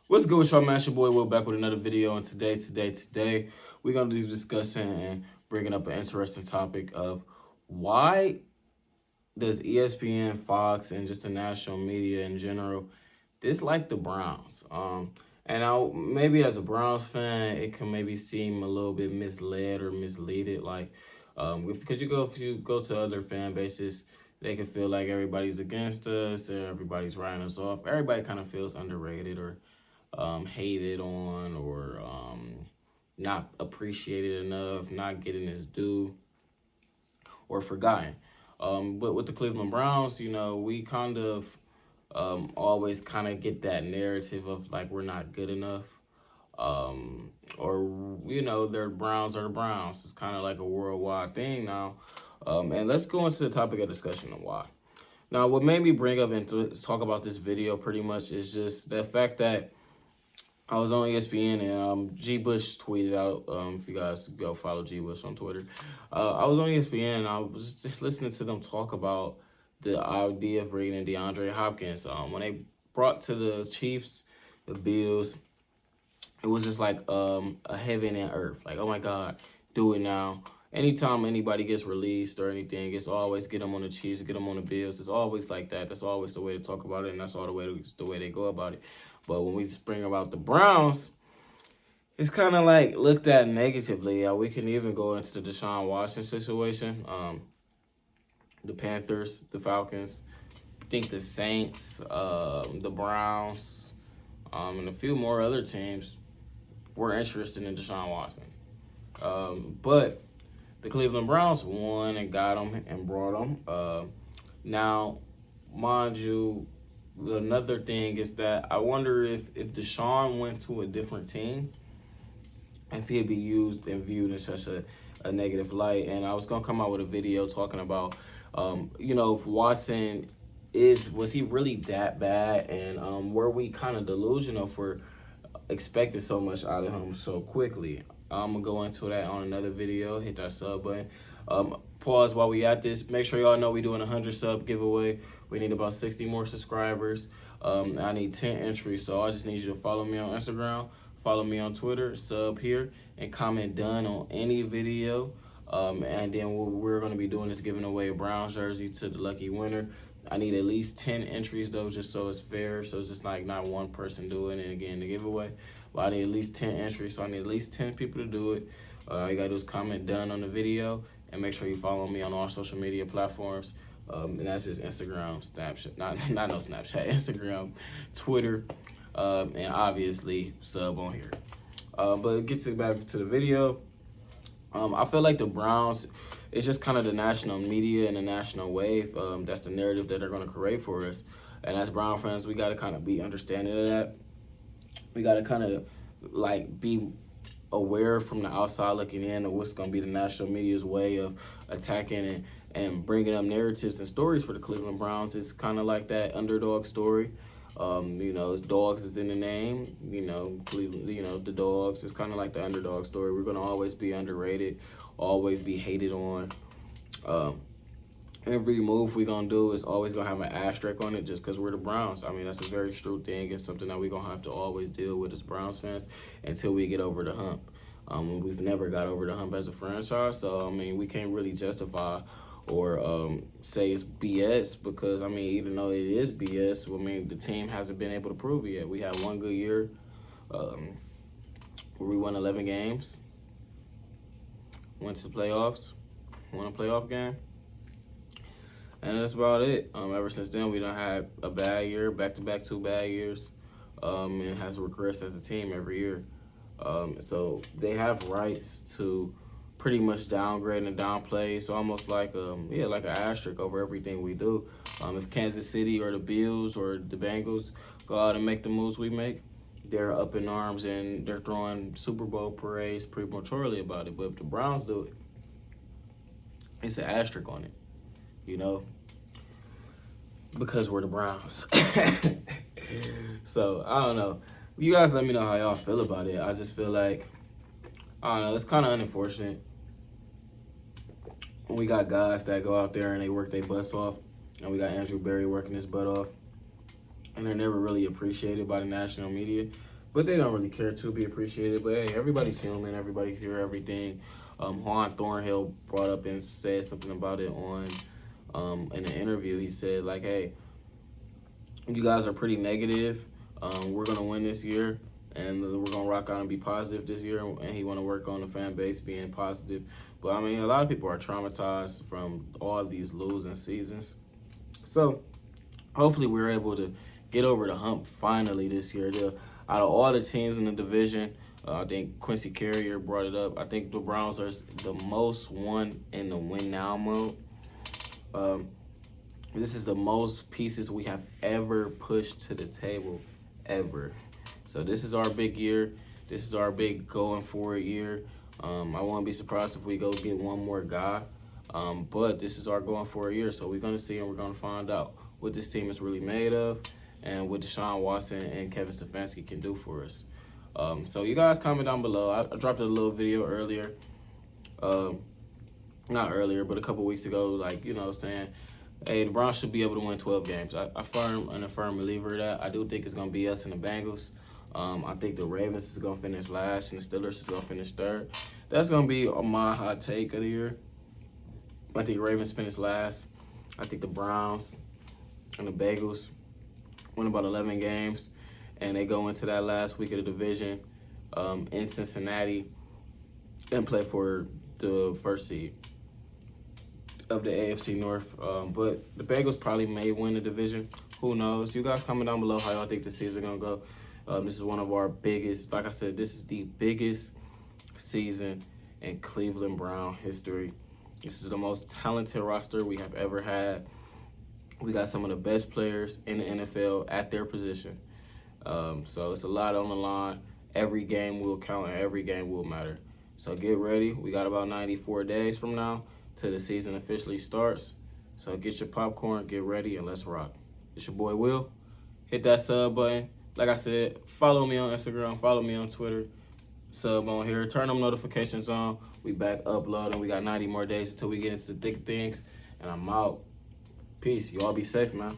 What's good with y'all, man? It's your boy Will back with another video. And today, we're going to be discussing and bringing up an interesting topic of why does ESPN, Fox, and just the national media in general dislike the Browns? And maybe as a Browns fan, it can maybe seem a little bit misled or misleaded. Because if you go to other fan bases, they can feel like everybody's against us, or everybody's writing us off. Everybody kind of feels underrated or hated on or not appreciated enough, not getting his due, or forgotten. But with the Cleveland Browns, we kind of always kind of get that narrative of like we're not good enough. Their Browns are the Browns. It's kind of like a worldwide thing now. And let's go into the topic of discussion of why. Now, what made me bring up and talk about this video pretty much is just the fact that I was on ESPN and G. Bush tweeted out, if you guys go follow G. Bush on Twitter, I was on ESPN and I was just listening to them talk about the idea of bringing in DeAndre Hopkins. When they brought to the Chiefs, the Bills, it was just like a heaven and earth. Like, oh my God, do it now. Anytime anybody gets released or anything, it's always get them on the Chiefs, get them on the Bills. It's always like that. That's always the way to talk about it, and that's all the way they go about it. But when we bring about the Browns, it's kind of like looked at negatively. We can even go into the Deshaun Watson situation. The Panthers, the Falcons, I think the Saints, the Browns, and a few more other teams were interested in Deshaun Watson. But the Cleveland Browns won and got him and brought him. Now, mind you, another thing is that I wonder if Deshaun went to a different team, if he'd be used and viewed in such a negative light. And I was going to come out with a video talking about, if Watson was he really that bad? And were we kind of delusional for expecting so much out of him so quickly? I'm going to go into that on another video. Hit that sub button. Pause while we at this. Make sure y'all know we doing a 100 sub giveaway. We need about 60 more subscribers. I need 10 entries, so I just need you to follow me on Instagram, follow me on Twitter, sub here, and comment done on any video. And then what we're going to be doing is giving away a Browns jersey to the lucky winner. I need at least 10 entries, though, just so it's fair. So it's just like not one person doing it again, the giveaway. But I need at least 10 entries, so I need at least 10 people to do it. All you got to do is comment done on the video, and make sure you follow me on all social media platforms. And that's just Instagram, Snapchat, not no Snapchat, Instagram, Twitter, and obviously sub on here. But back to the video. I feel like the Browns, it's just kind of the national media and the national wave. That's the narrative that they're going to create for us. And as Brown fans, we got to kind of be understanding of that. We got to kind of like be aware from the outside looking in of what's going to be the national media's way of attacking and bringing up narratives and stories for the Cleveland Browns. It's kind of like that underdog story. It's dogs is in the name. Cleveland, the dogs. It's kind of like the underdog story. We're going to always be underrated, always be hated on. Every move we're going to do is always going to have an asterisk on it just because we're the Browns. I mean, that's a very true thing. It's something that we're going to have to always deal with as Browns fans until we get over the hump. We've never got over the hump as a franchise, so, I mean, we can't really justify or say it's BS because, I mean, even though it is BS, I mean, the team hasn't been able to prove it yet. We had one good year where we won 11 games, went to the playoffs, won a playoff game. And that's about it. Ever since then, we done had a bad year, back-to-back 2 bad years, and has regressed as a team every year. So they have rights to pretty much downgrade and downplay. It's almost like like an asterisk over everything we do. If Kansas City or the Bills or the Bengals go out and make the moves we make, they're up in arms and they're throwing Super Bowl parades prematurely about it. But if the Browns do it, it's an asterisk on it. Because we're the Browns. So, I don't know. You guys let me know how y'all feel about it. I just feel like, I don't know, it's kind of unfortunate when we got guys that go out there and they work their butts off, and we got Andrew Berry working his butt off, and they're never really appreciated by the national media. but they don't really care to be appreciated. But hey, everybody's human. Everybody hear everything. Juan Thornhill brought up and said something about it on in an interview. He said like, hey, you guys are pretty negative. We're gonna win this year, and we're gonna rock out and be positive this year. And he want to work on the fan base being positive. But I mean, a lot of people are traumatized from all these losing seasons. So hopefully we're able to get over the hump finally this year. Out of all the teams in the division, I think Quincy Carrier brought it up. I think the Browns are the most won in the win now mode. This is the most pieces we have ever pushed to the table, ever. So this is our big year. This is our big going forward year. I won't be surprised if we go get one more guy. But this is our going forward year. So we're going to see and we're going to find out what this team is really made of and what Deshaun Watson and Kevin Stefanski can do for us. So you guys comment down below. I dropped a little video earlier. Not earlier, but a couple weeks ago, like, you know, saying, hey, the Browns should be able to win 12 games. I'm a firm believer of that. I do think it's going to be us and the Bengals. I think the Ravens is going to finish last and the Steelers is going to finish third. That's going to be my hot take of the year. I think the Ravens finish last. I think the Browns and the Bengals win about 11 games, and they go into that last week of the division in Cincinnati and play for the first seed of the AFC North. But the Bengals probably may win the division. Who knows? You guys comment down below how y'all think the season going to go. This is one of our biggest, like I said, this is the biggest season in Cleveland Brown history. This is the most talented roster we have ever had. We got some of the best players in the NFL at their position. So it's a lot on the line. Every game will count and every game will matter. So get ready. We got about 94 days from now till the season officially starts. So get your popcorn, get ready, and let's rock. It's your boy Will. Hit that sub button. Like I said, follow me on Instagram, follow me on Twitter. Sub on here. Turn them notifications on. We back uploading. We got 90 more days until we get into the thick things. And I'm out. Peace. You all be safe, man.